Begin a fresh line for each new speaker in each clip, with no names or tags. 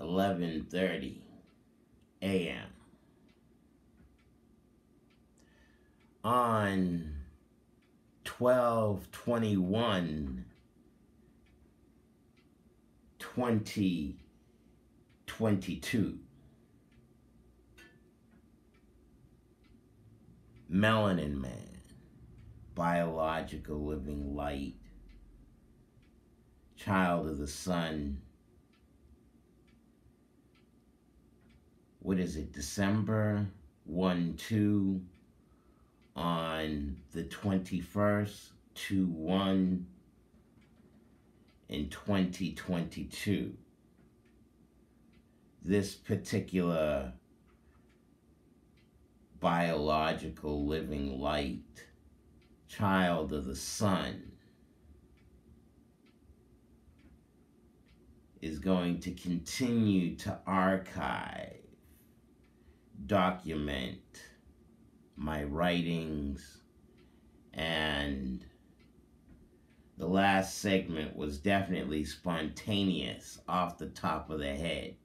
11:30 a.m. on 12/21/2022. Melanin Man, biological living light, child of the sun. What is it? December 1/2 on the 21st 2/1 in 2022. This particular biological living light, child of the sun, is going to continue to archive, document my writings, and the last segment was definitely spontaneous, off the top of the head.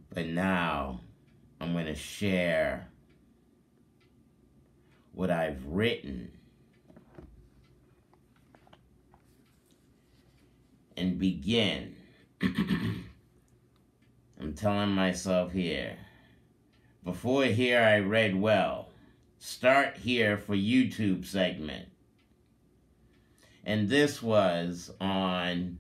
But now I'm going to share what I've written and begin. I'm telling myself here, before here I read well, start here for YouTube segment. And this was on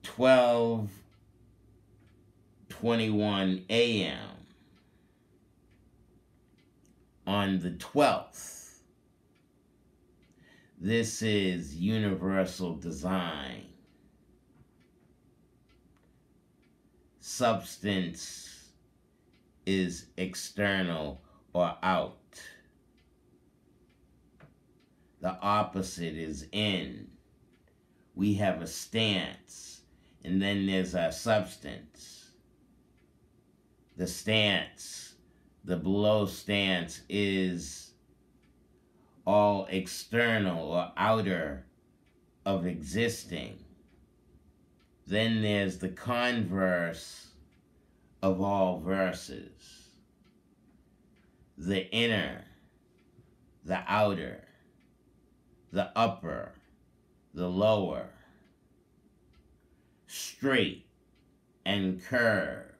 12/21 a.m. on the 12th. This is universal design. Substance is external or out. The opposite is in. We have a stance, and then there's our substance. The stance, the below stance, is all external or outer of existing. Then there's the converse of all verses. The inner, the outer, the upper, the lower, straight and curve,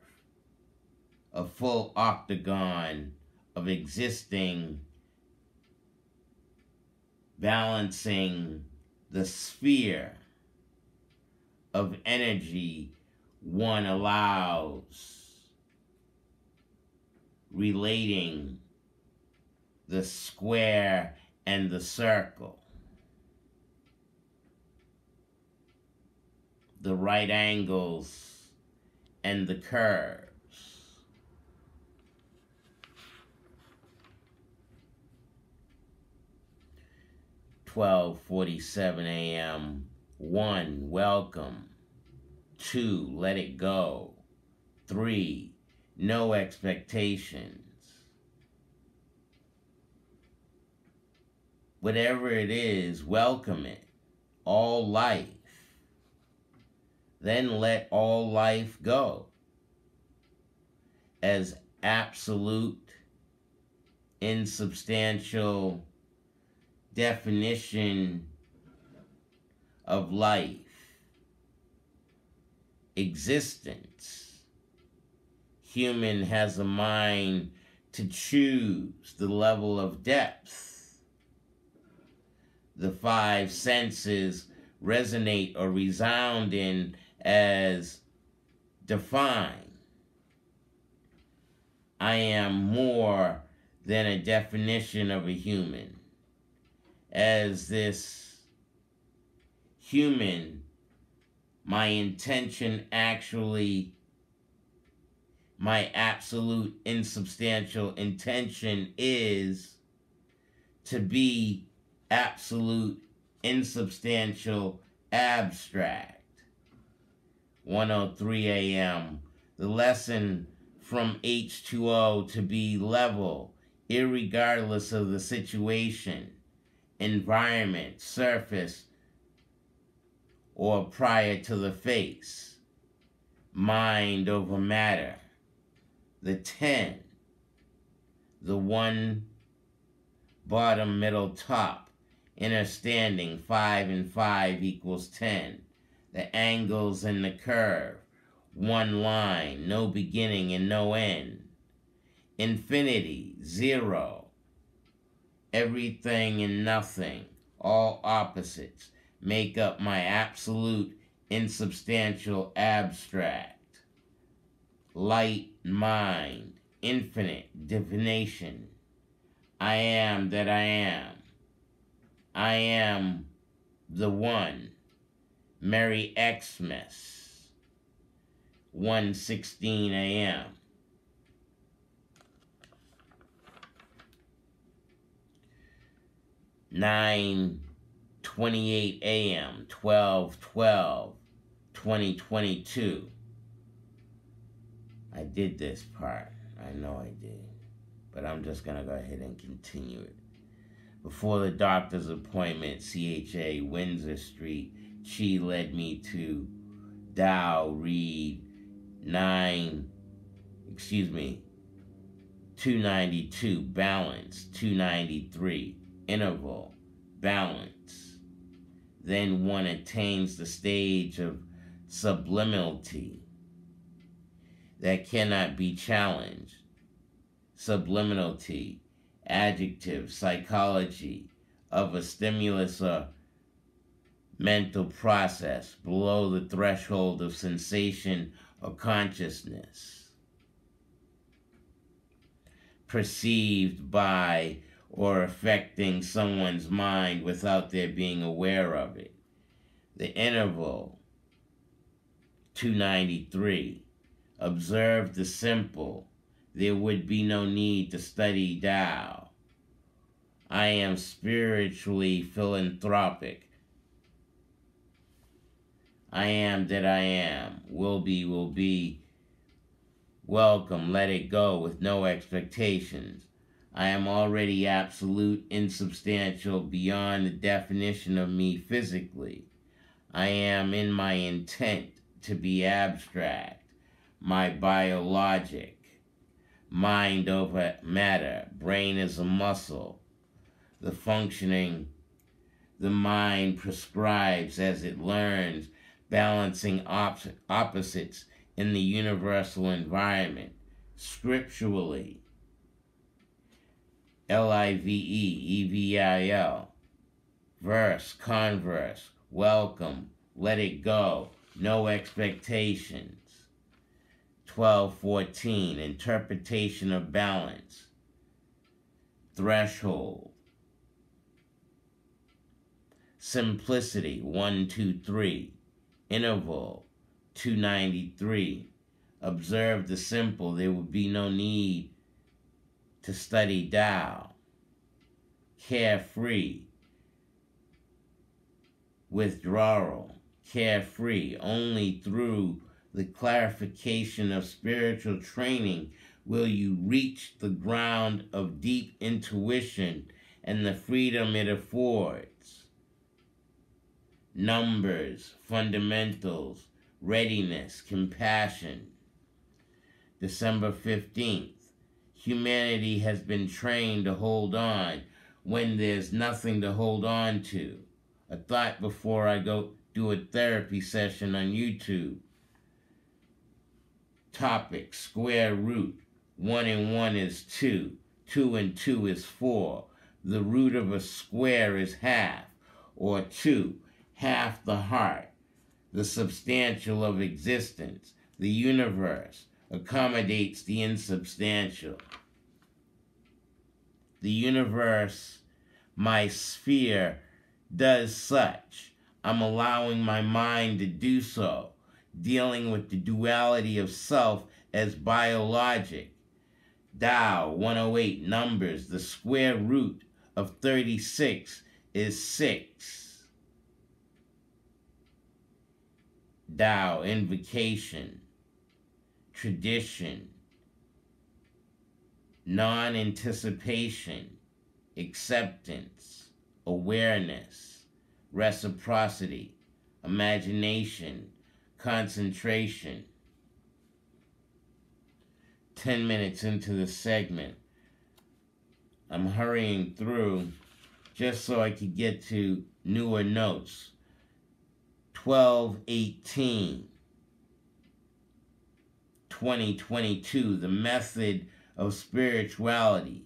a full octagon of existing, balancing the sphere of energy one allows, relating the square and the circle, the right angles and the curves. 12:47 a.m. 1, welcome. 2, let it go. 3, no expectations. Whatever it is, welcome it. All life. Then let all life go as absolute, insubstantial definition of life. Existence. Human has a mind to choose the level of depth. The 5 senses resonate or resound in as define. I am more than a definition of a human. As this human, my intention actually, my absolute insubstantial intention is to be absolute insubstantial abstract. 1:03 a.m. The lesson from H2O to be level, irregardless of the situation, environment, surface, or prior to the face, mind over matter. The 10, the one bottom, middle, top, inner standing, 5 and 5 equals 10. The angles in the curve, one line, no beginning and no end. Infinity, 0. Everything and nothing, all opposites, make up my absolute, insubstantial abstract. Light, mind, infinite, divination. I am that I am. I am the one. Merry Xmas. 1:16 a.m. (9:28 a.m.) 12/12/2022. I did this part. I know I did. But I'm just going to go ahead and continue it. Before the doctor's appointment, CHA, Windsor Street, Chi led me to Tao, read 292, balance, 293, interval, balance. Then one attains the stage of subliminality that cannot be challenged. Subliminality, adjective, psychology of a stimulus or mental process below the threshold of sensation or consciousness, perceived by or affecting someone's mind without their being aware of it. The interval, 293, observe the simple. There would be no need to study Tao. I am spiritually philanthropic. I am that I am. Will be. Welcome, let it go with no expectations. I am already absolute, insubstantial, beyond the definition of me physically. I am in my intent to be abstract, my biologic. Mind over matter, brain is a muscle. The functioning the mind prescribes as it learns, balancing opposites in the universal environment. Scripturally, Livevil, verse, converse, welcome, let it go, no expectations. 12:14, interpretation of balance, threshold, simplicity, 123, interval, 293, observe the simple, there would be no need to study Tao. Carefree, withdrawal, carefree, only through the clarification of spiritual training will you reach the ground of deep intuition and the freedom it affords. Numbers, fundamentals, readiness, compassion. December 15th. Humanity has been trained to hold on when there's nothing to hold on to. A thought before I go do a therapy session on YouTube. Topic, square root. 1 and 1 is 2. 2 and 2 is 4. The root of a square is half, or 2. Half the heart. The substantial of existence. The universe accommodates the insubstantial. The universe, my sphere, does such. I'm allowing my mind to do so, dealing with the duality of self as biologic. Tao, 108, numbers, the square root of 36 is 6. Tao, invocation, tradition, non-anticipation, acceptance, awareness, reciprocity, imagination, concentration. 10 minutes into the segment. I'm hurrying through just so I could get to newer notes. 12/18/2022. The method of spirituality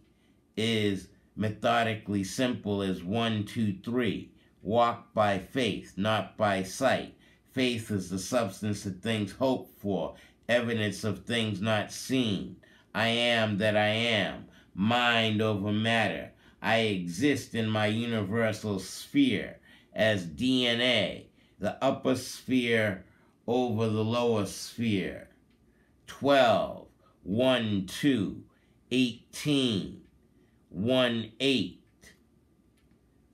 is methodically simple as 1, 2, 3. Walk by faith, not by sight. Faith is the substance of things hoped for, evidence of things not seen. I am that I am. Mind over matter. I exist in my universal sphere as DNA, the upper sphere over the lower sphere. 12, 1, 2, 18, 1, 8.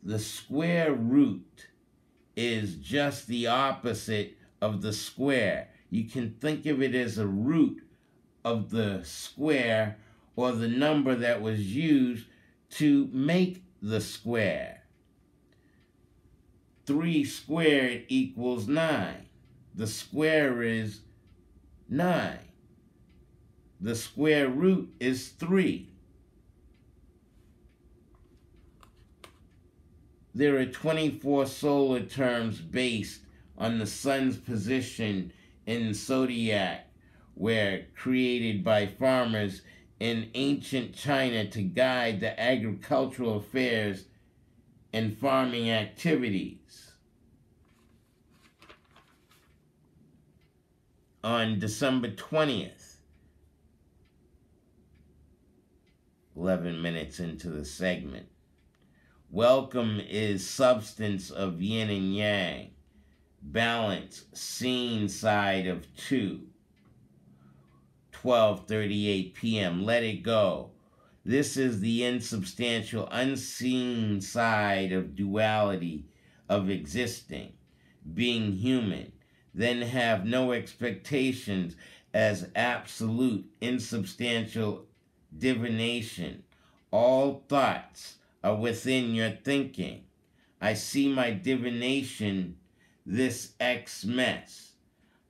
The square root is just the opposite of the square. You can think of it as a root of the square or the number that was used to make the square. 3 squared equals 9. The square is 9. The square root is 3. There are 24 solar terms based on the sun's position in zodiac, where created by farmers in ancient China to guide the agricultural affairs and farming activities. On December 20th, 11 minutes into the segment, welcome is substance of yin and yang, balance, seen side of 2. 12:38 p.m. Let it go. This is the insubstantial, unseen side of duality of existing, being human, then have no expectations as absolute, insubstantial divination. All thoughts are within your thinking. I see my divination, this X mess.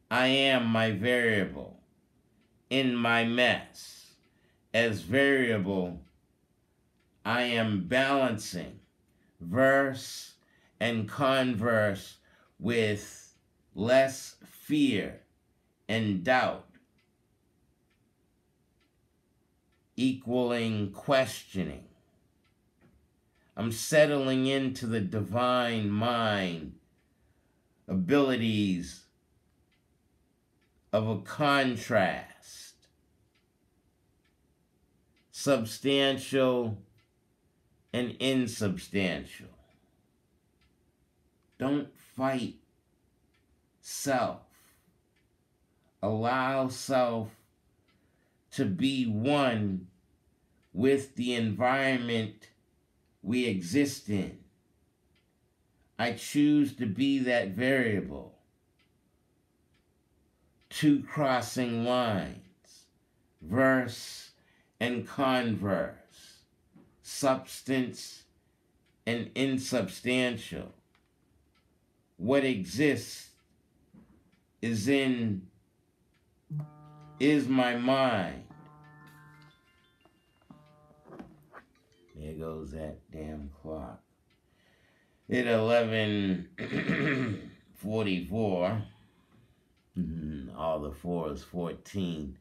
I am my variable. In my mess, as variable, I am balancing verse and converse with less fear and doubt, equaling questioning. I'm settling into the divine mind abilities of a contrast. Substantial and insubstantial. Don't fight self. Allow self to be one with the environment we exist in. I choose to be that variable. 2 crossing lines, verse and converse, substance and insubstantial. What exists is my mind. There goes that damn clock. At 11:44, all the 4 is 14.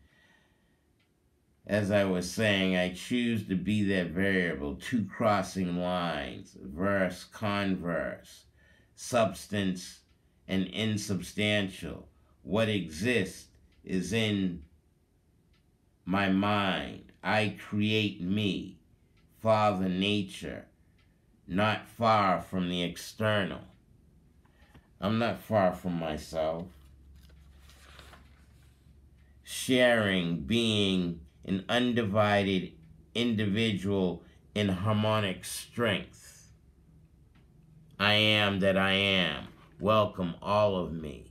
As I was saying, I choose to be that variable, 2 crossing lines, verse, converse, substance, and insubstantial. What exists is in my mind. I create me, Father Nature, not far from the external. I'm not far from myself. Sharing, being an undivided individual in harmonic strength. I am that I am. Welcome all of me.